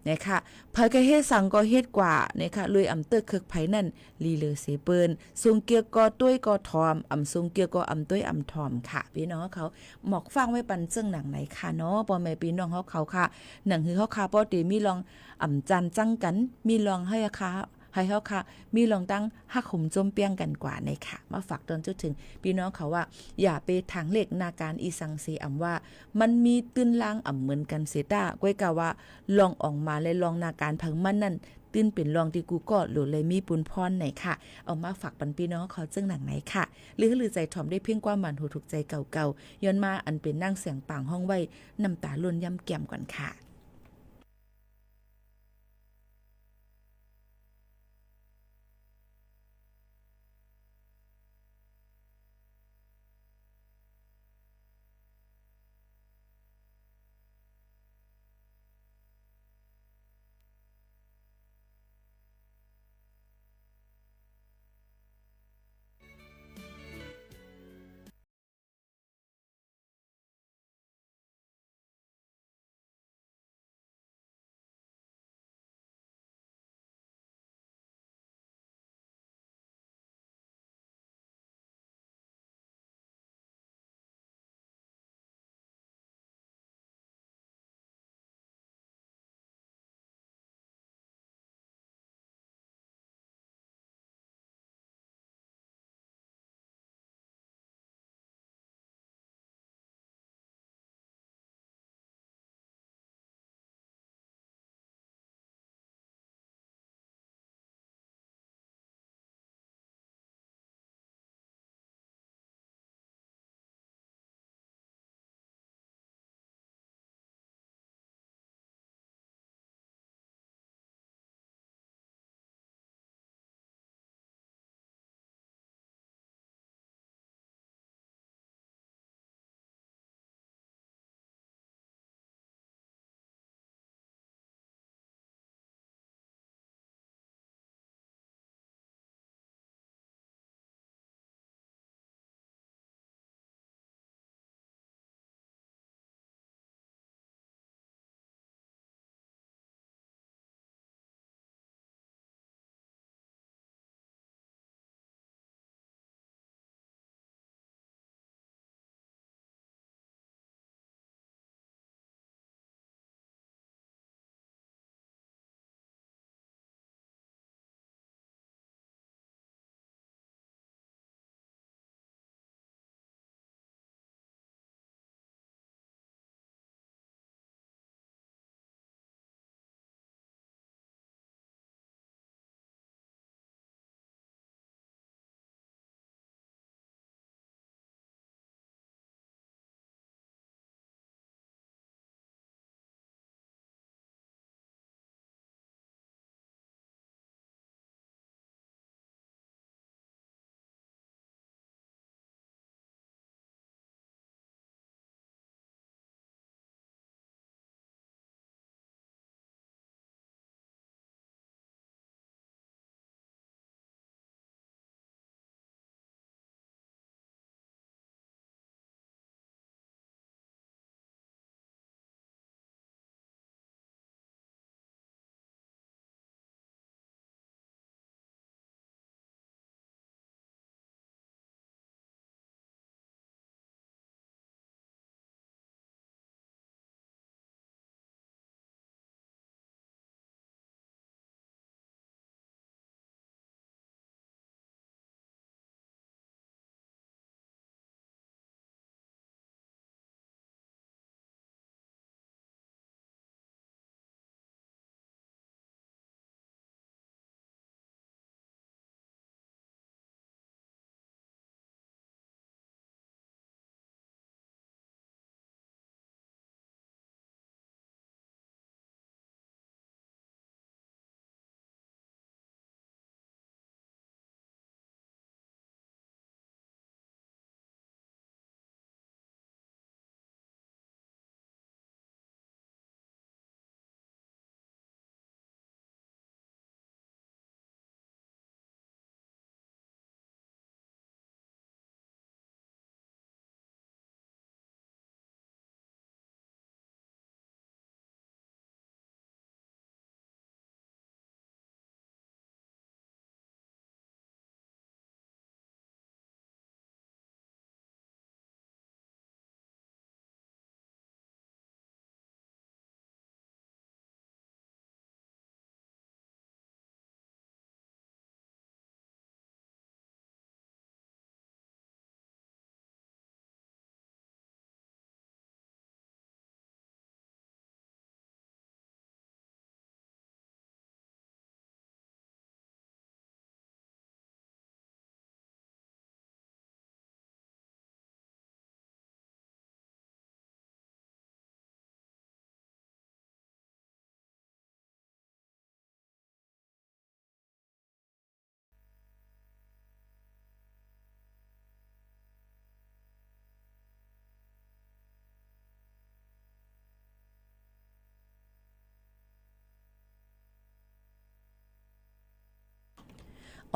นะคะเผอก็เฮ็ดสั่งก็เฮ็ดกว่านะคะลุยอำเตอคึกไผนั่นลีเลอเสเปิ้นทรงเกียก็ต้วยก็ทอมอำทรงเกียก็อำต้วยอำทอมค่ะพี่น้องเขาหมอกฟังไว้ปันเจิงหนังไหนค่ะเนาะบ่แม่พี่น้องเขาค่ะหนังคือเขาค่ะบ่ได้มีลองอำจันจังกันมีลองให้ค่ะให้เขาค่ะมีลองตั้งหักหุมจมเปียงกันกว่าในค่ะมาฝากตอนจนถึงพี่น้องเขาว่าอย่าไปทางเลขนาการอีสังเสอำว่ามันมีตื้นลางเหมือนกันเสต้าก้อยกะว่าลองออกมาและลองนาการพังมันนั่นตื้นเป็นลองที่กูก็หรือเลยมีปุนพรไหนค่ะเอามาฝากปันพี่น้องเขาจึงหนังไหนค่ะหรือใจถ่อมได้เพียงความหมันหูถูกใจเก่าๆย้อนมาอันเป็นนั่งเสียงปางห้องไว้น้ำตาล้นย่ำแก้มก่อนค่ะ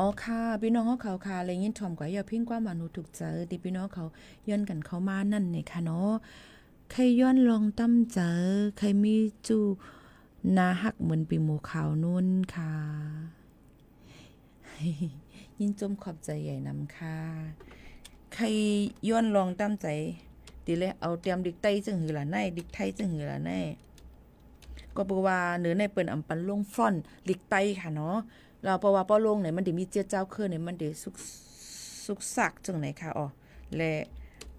อ๋อค่ะพี่น้องเขาค่ะอะไรยินถ่อมกว่าอย่าเพ่งกว่ามาหนูถูกเจอดิพี่น้องเขาย้อนกันเข้ามานั่นนี่ค่ะเนาะใครย้อนลองตั้มเจอใครมีจูนาหักเหมือนปีโมขาวนุ่นค่ะ ยินจมขอบใจใหญ่นำค่ะใครย้อนลองตั้มใจดีเลยเอาเตรียมดิกไต้จึงหือละในดิกไทยจึงหือละในก็บอกว่าเนื้อในเปิ้นอำปันลงฟอนลิกไต้ค่ะเนาะเราเพราะว่าป้อลงเนี่ยมันได้มีเจียเจ้าเครือเนี่ยมันได้สุกสักจังไหนค่ะอ๋อและ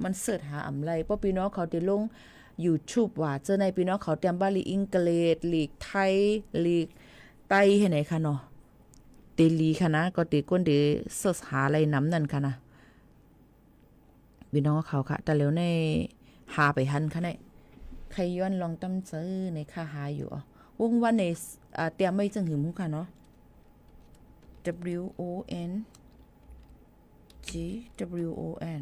มันเสิร์ชหาอำไรป้อพี่น้องเขาได้ลง YouTube ว่าเจอในพี่น้องเขาเตรียมบาลีอังกฤษลีกไทยลีกไต้ให้ไหนค่ะเนาะเตลีค่ะนะก็ติก้นเดเสิร์ชหาอะไรนำนั่นค่ะนะพี่น้องเขาค่ะแต่แล้วในหาไปหันค่ะในใครย้อนลองตั้มเจอในค่าหาอยู่อ๋อวงวันในเตรียมไม่จังหืมค่ะเนาะWON GWON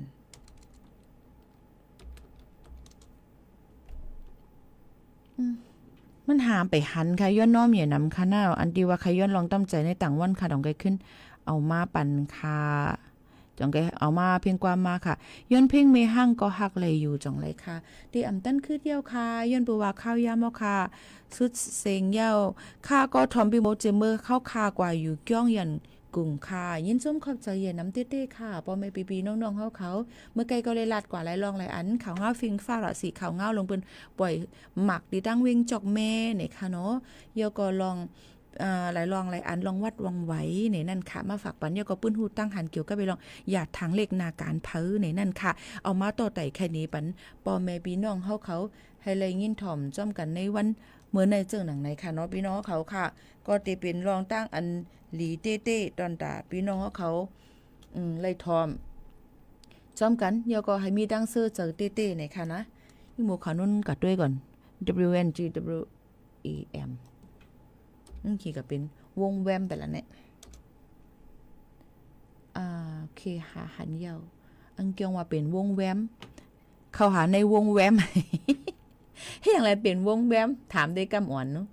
มันหามไปหันค่ะย้อนน้อมอย่านำค่ะหน้าอันดีว่าใครย้อนลองตั้มใจในต่างวันค่ะดองไกขึ้นเอามาปั่นค่ะจองไกเอามาเพียงความมาค่ะย้อนเพ่งเมหั่งก็หักเลยอยู่จ่องเลยค่ะที่อำตั้นคือเดียวค่ะย้อนบัวข้าวยามค่ะสุดเสียงเย้าข้าก็ทอมบิโมเจเมอร์เข้าคากว่าอยู่ก้องยันกลุ่มค่ะยินส้มขอบใจเย็นน้ำเต้ๆค่ะปอแม่ปีน้องๆเขาเมื่อไกลก็เลยลัดกว่าหลายรองหลายอันข่าวเงาฟิงฟ้าละสีข่าวเงาลงเป็นปล่อยหมักดีตั้งเวงจอกแม่เนี่ยค่ะเนาะเยาก็ลองหลายรองหลายอันลองวัดวังไหวในนั่นค่ะมาฝากปันเยาก็ปื้นหูตั้งหันเกี่ยวกับไปลองหยาดทางเลขนาการเพ้อในนั่นค่ะเอามาต่อไต่แค่นี้ปันปอแม่ปีน้องเขาให้เลยยินถ่อมจ้อมกันในวันเมื่อในเจิงหนังในค่ะเนาะพี่น้องเขาค่ะก็จะเป็นรองตั้งอันหลีเต้ๆตอนตาพี่น้องเขาไล่ทอมจ้อมกันเดี๋ยวก็ให้มีดังเซอร์เจอเต้ๆในค่ะนะพี่หมูขานุ่นกัดด้วยก่อน WNGWEM นั่นคือก็เป็นวงแวมไปแล้วเนี่ยโอเคหาหันยาวอังเกียงว่าเป็นวงแวมเข้าหาในวงแวม ให้อย่างไรเป็นวงแวมถามได้กำอ่อนเนาะ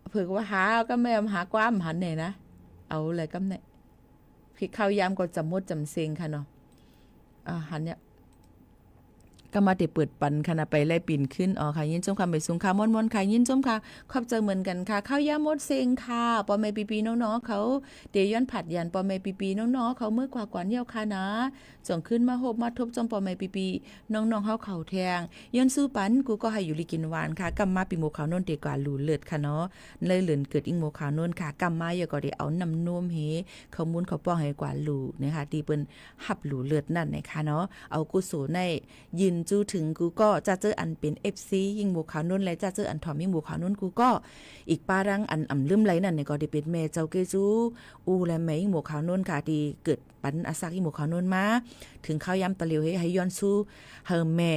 เผื่อว่าหาก็ไม่หาความหันเนี่ยนะเอาอะไรก็เนี่ยพี่ข้าวยามก็จำมดจำเซงค่ะเนาะหันเนี่ยก็มาเดี๋ยวเปิดปันค่ะนะไปไล่ปีนขึ้นค่ะยินจมค่ะไปสูงค่ะม่อนค่ะยินจมค่ะขอบใจเหมือนกันค่ะข้าวยามมดเซงค่ะปอแม่ปีน้องๆเขาเดี๋ยวย้อนผัดยันปอแม่ปีน้องๆเขาเมื่อกว่ากว่าเยี่ยวค่ะนะส่งขึ้นมาโฮบมาทบจมปอแม่ปีน้องๆเขาแทงย้อนสู้ปันกูก็ให้อยู่ลิกินหวานค่ะกำมาปีโมขาวนนเดกว่าหลูเลิศค่ะเนาะเลยเหลือนเกิดอิงโมขาวนนค่ะกำมาอย่าก็ได้เอานำนวมเฮเขามุนเขาป้องให้กว่าหลูนะคะที่เปิ้นหับหลูเลิศนั่นนะคะเนาะเอากุศลในยินจูถึงกูก็จะเจออันเป็น FC ยิงโมขาวนนและจะเจออันถอมยิงโมขาวนนกูก็อีกปารังอันลืมไหลนั่นเนี่ยก็ได้เป็นแม่เจ้าเกจูอูและแม่ยิงโมขาวนนค่ะที่เกิดปันอาศักยิงโมขาวนนมาถึงข้าวยำตะเลียวให้ย้อนสู้เฮอแม่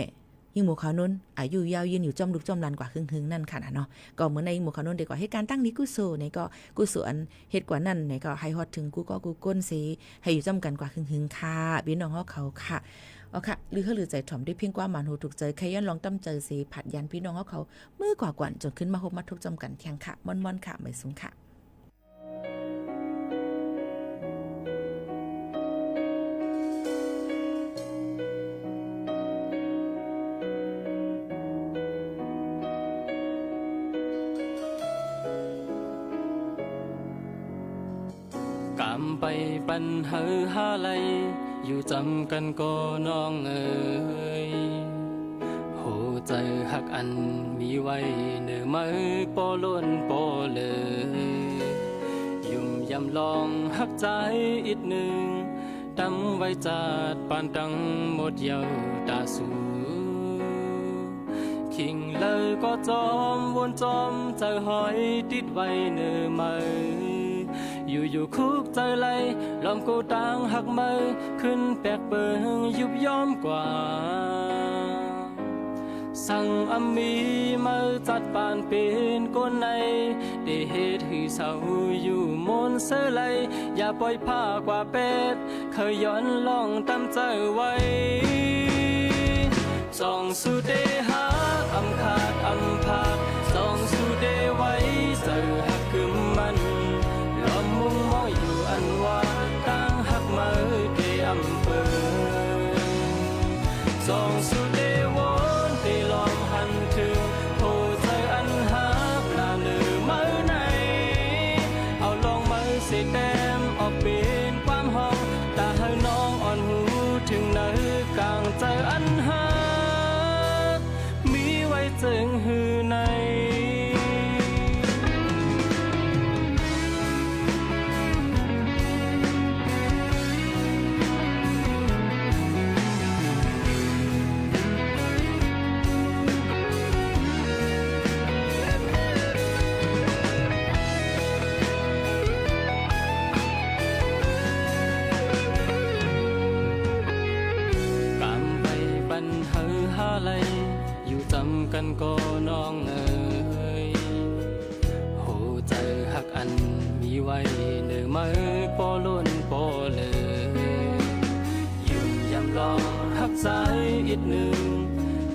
ยิงโมขาวนนอายุยาวยืนอยู่จอมลุกจอมลันกว่าครึ่งนั่นค่ะเนาะก็เหมือนในยิงโมขาวนนเด็กก็ให้การตั้งนี้กุโซเนี่ยก็กุโซอันเฮ็ดกว่านั่นเนี่ยก็ให้ฮอดถึงกูก็กูก้นสิให้อยู่จอมกันกว่าครึ่งค่ะพี่น้องเขาค่ะเอาค่ะหรือเขาหรือใจถ่อมได้เพียงกว่าหมานหูถูกใจใครย้อนลองตั้มใจสิผัดยันพี่น้องเขามือกว่ากว่าจนขึ้นมาพบมาทุกจอมกันเที่ยงค่ะม่อนๆค่ะไม่สูงค่ะกำไปปันหาไหลอยู่จำกันก็น้องเอ๋ยโหใจหักอันมีไว้เนื้อมือปอล้นปอเลยยุ่มยำลองหักใจอีกหนึ่งดำไว้จัดปานดังหมดเยาวตาสูคิงเลยก็จอมวนจอมใจหอยติดไว้เนื้อมืออยู่คุกใจไหลลอมกูต่างหักมือขึ้นแปกเบิงยุบย้อมกว่าสั่งอมีมือจัดปานเป็นก้นในได้เหตุหือเศร้าอยู่มนเสือไหลอย่าปล่อยผ้ากว่าเป็ดเคยย้อนลองตั้มใจไว้ส่องสู่เดหาอำขาดอำพาดส่องสู่เดไว้เจอหัก จองสุดเดวอนเตลอมหันถึงโหใจอันหักลาเลือมือไหนเอาลองมือเสียแต้มออกเป็นความห้องตาให้น้องอ่อนหูถึงเนื้อกลางใจอันหักมีไว้จึงหือในอยู่จำกันก็น้องเอ๋ยโหใจหักอันมีไว้เนื้อมือปอล้นปอเลยยืนยำลองหักใจอีกหนึ่ง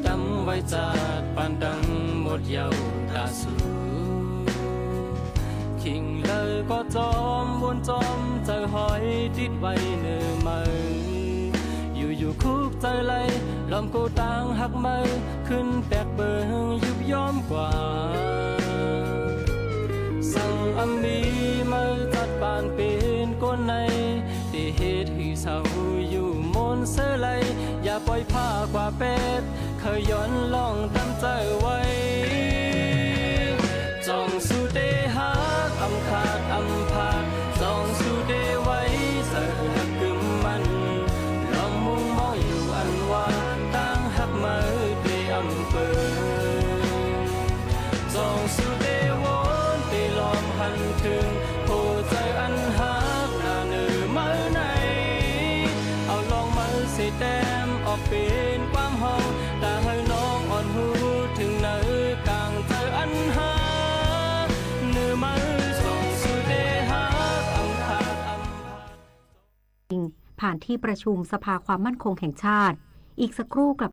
จำไว้จากปานดังหมดเยาวตาสูคิงเลยก็จอมวนจอมใจหอยติดไว้เนื้อมืออยู่คุกใจไหลลอมกูต่างหักมือขึ้นแตกเบิงยุบย้อมกว่าสั่งอำมีมือจัดปานเป็นก้นในที่เหตุให้เศร้าอยู่มนเสื้อไหลอย่าปล่อยผ้ากว่าเป็ดเคยย้อนลองตั้งใจไว้จองสู่เดหักอำขาดอำพาดจองสู่เดไว้เสือหักกึมมันตั้งหักมือเตอำเภอจองสุดเดวอนเตลอมหันถึงโหใจอันหักหน้าเนื้อมือไหนเอาลองมือเสียแต้มออกเป็นความห้องตาให้น้องอ่อนหูถึงเนื้อกลางใจอันหักเนื้อมือจองสุดเดหักอำขาดอำ ผ่านที่ประชุมสภาความมั่นคงแห่งชาติอีกสักครู่กลับ